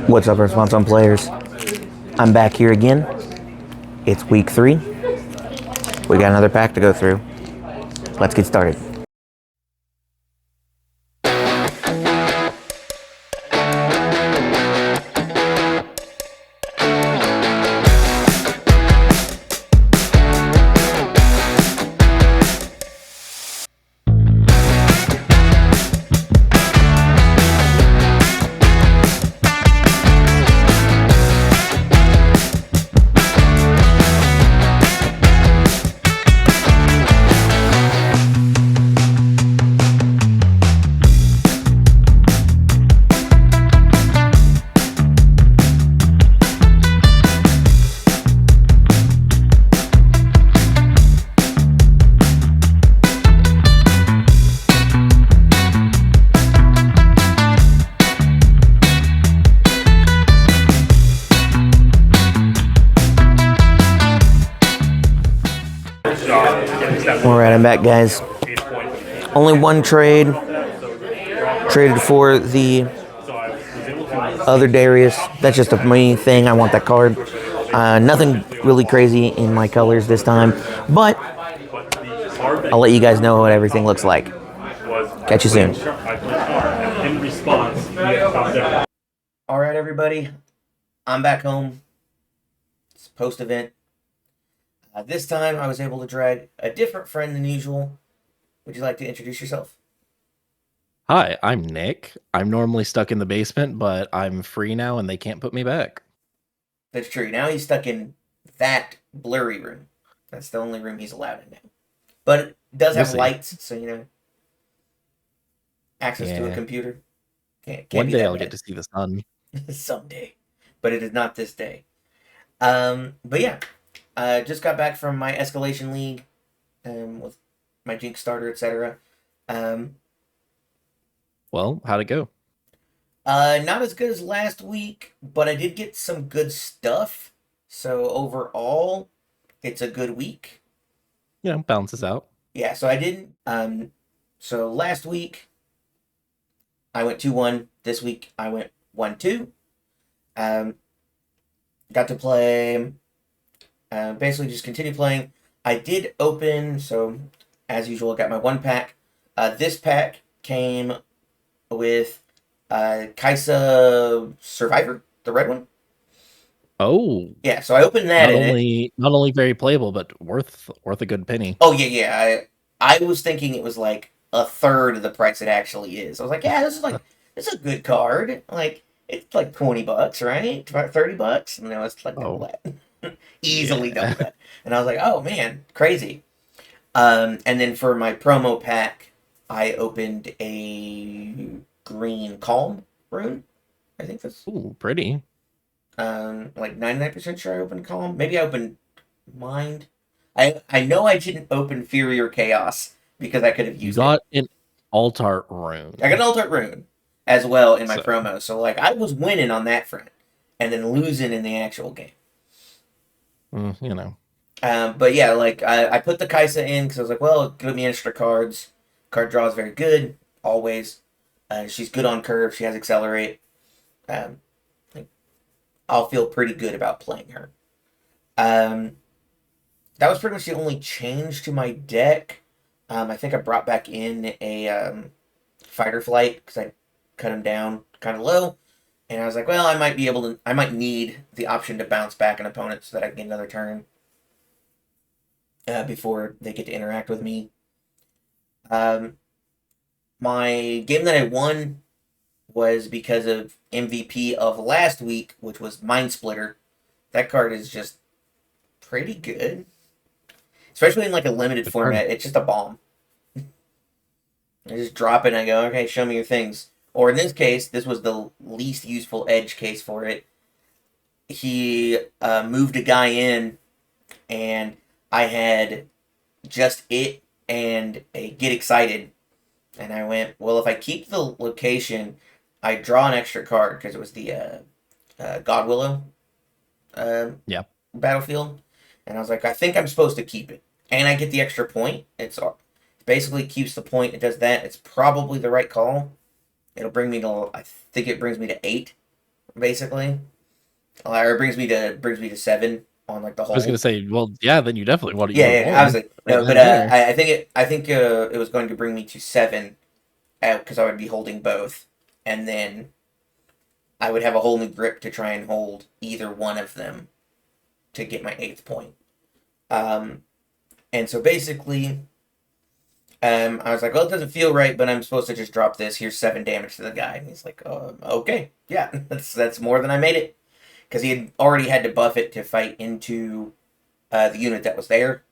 What's up, Response on Players? I'm back here again. It's week 3. We got another pack to go through. Let's get started. Alright, I'm back, guys. Only one trade. Traded for the other Darius. That's just a me thing. I want that card. Nothing really crazy in my colors this time, but I'll let you guys know what everything looks like. Catch you soon. Alright, everybody. I'm back home. It's post-event. This time, I was able to drag a different friend than usual. Would you like to introduce yourself? Hi, I'm Nick. I'm normally stuck in the basement, but I'm free now and they can't put me back. That's true. Now he's stuck in that blurry room. That's the only room he's allowed in now. But it does have lights, so, access to a computer. Can't One be day that I'll bad. get to see the sun. Someday. But it is not this day. But yeah. Just got back from my escalation league with my Jinx starter, etc. Well, how'd it go? Not as good as last week, but I did get some good stuff. So overall, it's a good week. Balances out. Yeah, so I didn't. So last week, I went 2-1. This week, I went 1-2. Got to play. Basically, just continue playing. I did open, so as usual, I got my 1-pack. This pack came with Kaisa Survivor, the red one. Oh. Yeah, so I opened that not only very playable, but worth a good penny. Oh, yeah. I was thinking it was like a third of the price it actually is. I was like, yeah, this is a good card. Like, it's like $20, right? About $30? No, it's like double that. Easily double that. And I was like, oh man, crazy. And then for my promo pack, I opened a green Calm rune. I think that's pretty. Like 99% sure I opened Calm. Maybe I opened Mind. I know I didn't open Fury or Chaos because I could have used it. You got an Altart rune. I got an Altart rune as well in my promo. So like I was winning on that front and then losing in the actual game. But yeah, like I put the Kaisa in because I was like, well, give me extra cards. Card draw is very good, always. She's good on curve. She has accelerate. I'll feel pretty good about playing her. That was pretty much the only change to my deck. I think I brought back in a Fighter Flight because I cut him down kind of low. And I was like, well, I might need the option to bounce back an opponent so that I can get another turn before they get to interact with me. My game that I won was because of MVP of last week, which was Mind Splitter. That card is just pretty good. Especially in like a limited format. It's just a bomb. I just drop it and I go, okay, show me your things. Or in this case, this was the least useful edge case for it. He moved a guy in, and I had just it and a Get Excited. And I went, well, if I keep the location, I draw an extra card because it was the God Willow battlefield. And I was like, I think I'm supposed to keep it. And I get the extra point. It basically keeps the point. It does that. It's probably the right call. It'll bring me to, I think it brings me to 8 basically. Or it brings me to 7 on like the I was whole. gonna say, well, yeah, then you definitely want to use Yeah, a yeah, I was one like right no, then but and there. I think it was going to bring me to 7 because I would be holding both, and then I would have a whole new grip to try and hold either one of them to get my 8th point. Um, and so basically, I was like, well, it doesn't feel right, but I'm supposed to just drop this. Here's 7 damage to the guy, and he's like, okay, yeah, that's more than I made it because he had already had to buff it to fight into the unit that was there.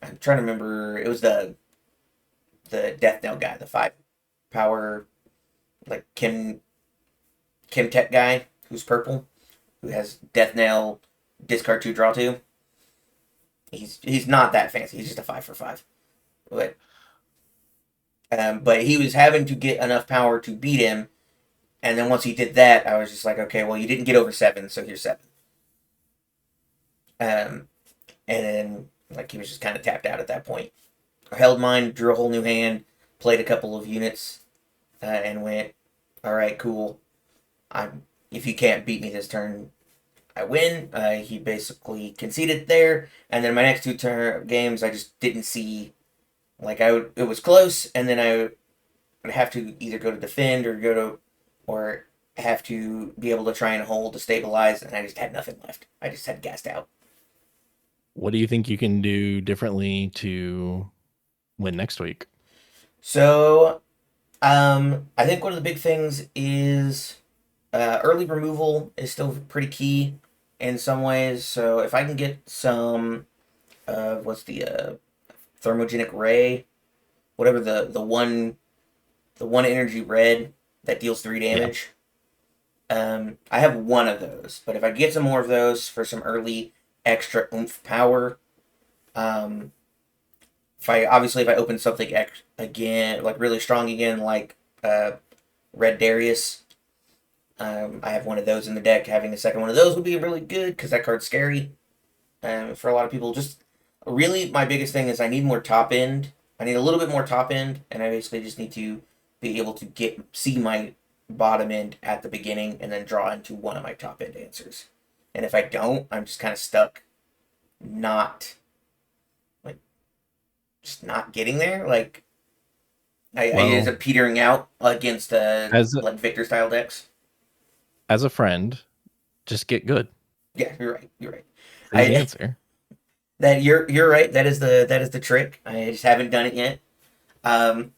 I'm trying to remember. It was the Death Knell guy, the 5 power like Kim Tech guy who's purple, who has Death Knell, discard 2, draw 2. He's not that fancy. He's just a 5 for 5. But he was having to get enough power to beat him, and then once he did that, I was just like, okay, well, you didn't get over 7, so here's 7. Um, and then like he was just kind of tapped out at that point. I held mine, drew a whole new hand, played a couple of units, and went, all right, cool. I'm if you can't beat me this turn, I win. He basically conceded there, and then my next 2 games, I just didn't see it was close, and then I would have to either go to defend or have to be able to try and hold to stabilize, and I just had nothing left. I just had gassed out. What do you think you can do differently to win next week? So, I think one of the big things is early removal is still pretty key in some ways. So if I can get some, what's the thermogenic ray, whatever the one energy red that deals 3 Yeah. damage. I have one of those, but if I get some more of those for some early extra oomph power, um, if I open something again like really strong again like Red Darius, I have one of those in the deck. Having a second one of those would be really good because that card's scary. For a lot of people, just really my biggest thing is I need more top end. I need a little bit more top end, and I basically just need to be able to see my bottom end at the beginning and then draw into one of my top end answers. And if I don't, I'm just kind of stuck, not like just not getting there. Like I end Well, up petering out against as a, like Victor style decks. as a friend, just get good. Yeah, you're right. You're right. It's the easy I answer. that you're right. That is the trick. I just haven't done it yet. Um,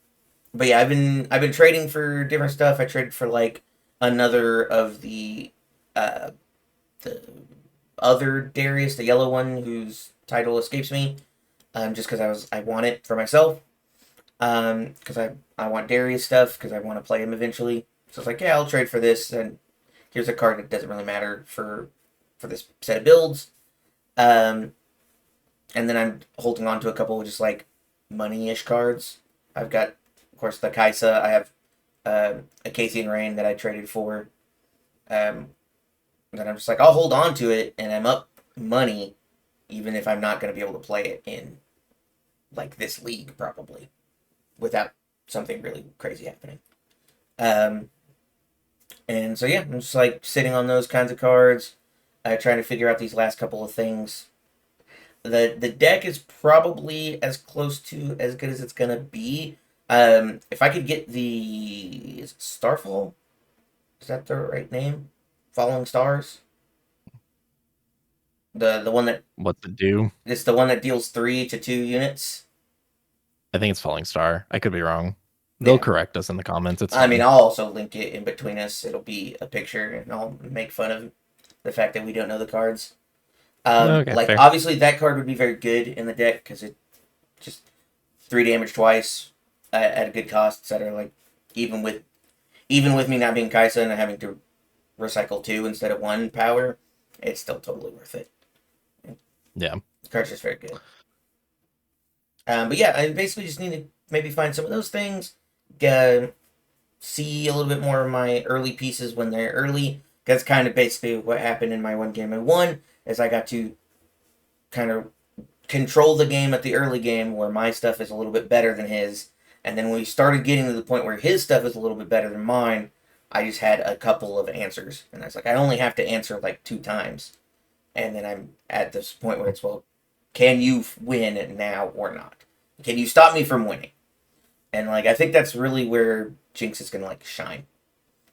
but yeah, I've been trading for different stuff. I traded for like another of uh the other Darius, the yellow one whose title escapes me. Just because I want it for myself. Because I want Darius stuff because I want to play him eventually. So it's like, yeah, I'll trade for this, and here's a card that doesn't really matter for this set of builds. Um, and then I'm holding on to a couple of just like money-ish cards. I've got, of course, the Kaisa. I have a Casey Rain that I traded for. Um, that I'm just like, I'll hold on to it, and I'm up money, even if I'm not going to be able to play it in like this league probably without something really crazy happening. Um, and so yeah, I'm just like sitting on those kinds of cards, trying to figure out these last couple of things. The deck is probably as close to as good as it's gonna be. If I could get the is it Starfall, is that the right name? Falling Stars. The one that What's it do? it's the one that deals 3 to 2 units. I think it's Falling Star. I could be wrong. They'll Yeah, correct us in the comments. It's I mean fine. I'll also link it in between us. It'll be a picture, and I'll make fun of the fact that we don't know the cards. Okay, Like fair. obviously that card would be very good in the deck because it just 3 damage twice at a good cost, etc. Like even with even with me not being Kaisa and having to recycle 2 instead of 1 power, it's still totally worth it. Yeah. The card's just very good. But yeah, I basically just need to maybe find some of those things, uh, see a little bit more of my early pieces when they're early. That's kind of basically what happened in my one game I won, is I got to kind of control the game at the early game where my stuff is a little bit better than his. And then when we started getting to the point where his stuff is a little bit better than mine, I just had a couple of answers, and I was like, I only have to answer like 2 times, and then I'm at this point where it's, well, can you win now or not? Can you stop me from winning? And like I think that's really where Jinx is gonna like shine.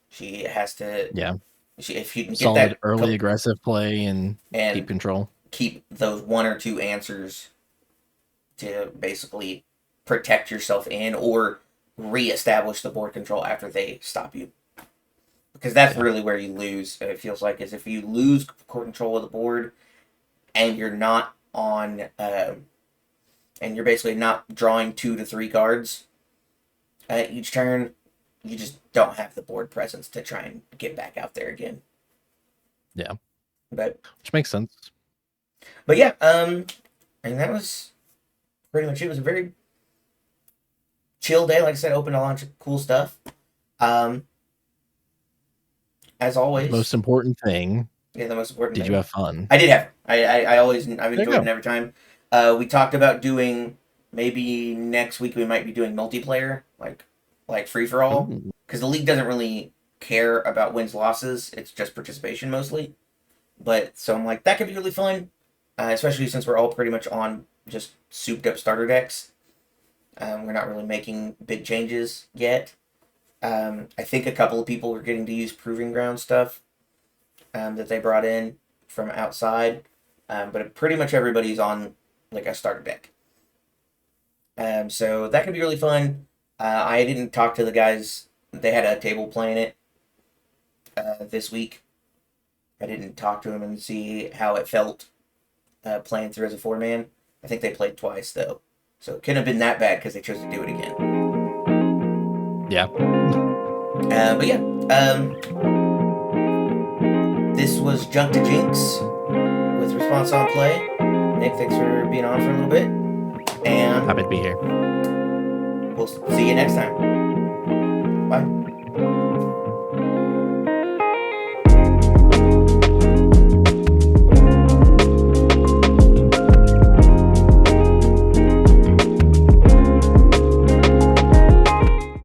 She has to. Yeah. If you can get Solid that early aggressive play and keep and control. keep those 1 or 2 answers to basically protect yourself in or reestablish the board control after they stop you. Because that's really where you lose. It feels like is if you lose control of the board and you're not on, and you're basically not drawing 2 to 3 cards each turn, you just don't have the board presence to try and get back out there again. Yeah. But Which makes sense. But yeah, and that was pretty much it. It was a very chill day. Like I said, opened a bunch of cool stuff. Um, as always, Most important thing. yeah, the most important Did thing. you have fun? I did have. I always I've There you enjoyed go. it every time. We talked about doing maybe next week we might be doing multiplayer, like free for all, Ooh. because the league doesn't really care about wins losses. It's just participation mostly. But so I'm like that could be really fun, especially since we're all pretty much on just souped up starter decks. We're not really making big changes yet. I think a couple of people are getting to use proving ground stuff that they brought in from outside, but pretty much everybody's on like a starter deck. So that could be really fun. I didn't talk to the guys. They had a table playing it this week. I didn't talk to them and see how it felt playing through as a 4-man. I think they played twice though, so it couldn't have been that bad because they chose to do it again. Yeah. But yeah, this was Junk to Jinx with Response on Play. Nick, thanks for being on for a little bit. And Happy to be here. we'll see you next time. Bye.